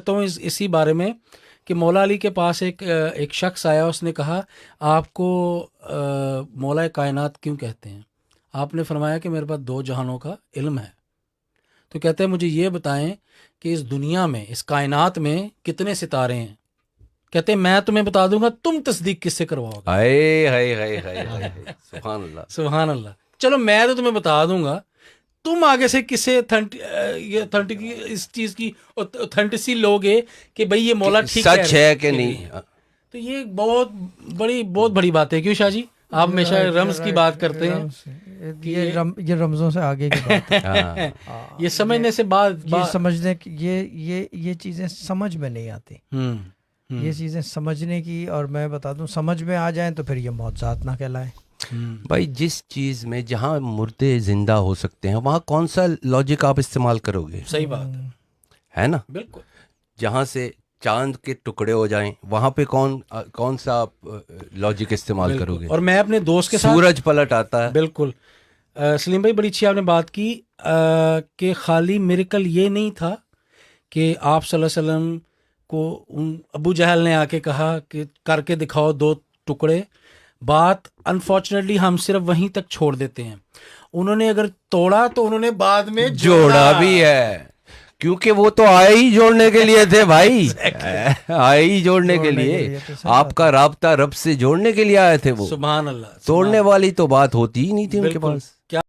کرتا ہوں اسی بارے میں کہ مولا علی کے پاس ایک شخص آیا, اس نے کہا آپ کو مولا کائنات کیوں کہتے ہیں؟ آپ نے فرمایا کہ میرے پاس 2 جہانوں کا علم ہے. تو کہتے ہیں مجھے یہ بتائیں کہ اس دنیا میں, اس کائنات میں کتنے ستارے ہیں؟ کہتے ہیں میں تمہیں بتا دوں گا, تم تصدیق کس سے کرواؤ گے؟ سبحان اللہ سبحان اللہ. چلو میں تو تمہیں بتا دوں گا, تم آگے سے کسے اس چیز کی اوتھینٹسی لوگے کہ بھئی یہ مولا ٹھیک سچ ہے کہ نہیں. تو یہ بہت بڑی بات ہے. کیوں شاہ جی آپ ہمیشہ رمز کی بات کرتے ہیں؟ یہ رمزوں سے آگے کی بات ہے. یہ سمجھنے سے بعد سمجھنے یہ چیزیں سمجھ میں نہیں آتی. یہ چیزیں سمجھنے کی, اور میں بتا دوں سمجھ میں آ جائیں تو پھر یہ معجزات نہ کہلائیں. بھائی جس چیز میں جہاں مردے زندہ ہو سکتے ہیں وہاں کون سا لاجک آپ استعمال کرو گے؟ صحیح بات ہے نا. بالکل. جہاں سے چاند کے ٹکڑے ہو جائیں وہاں پہ کون سا آپ لاجک استعمال کرو گے؟ اور میں اپنے دوست کے ساتھ, سورج پلٹ آتا ہے. بالکل سلیم بھائی بڑی اچھی آپ نے بات کی کہ خالی میریکل یہ نہیں تھا کہ آپ صلی اللہ علیہ وسلم کو ابو جہل نے آ کے کہا کہ کر کے دکھاؤ 2 ٹکڑے. بات انفارچونیٹلی ہم صرف وہیں تک چھوڑ دیتے ہیں. انہوں نے اگر توڑا تو انہوں نے بعد میں جوڑا بھی ہے, کیونکہ وہ تو آئے ہی جوڑنے کے لیے تھے بھائی. آئے ہی جوڑنے کے لیے, آپ کا رابطہ رب سے جوڑنے کے لیے آئے تھے وہ. سبحان اللہ. توڑنے والی تو بات ہوتی ہی نہیں تھی ان کے پاس.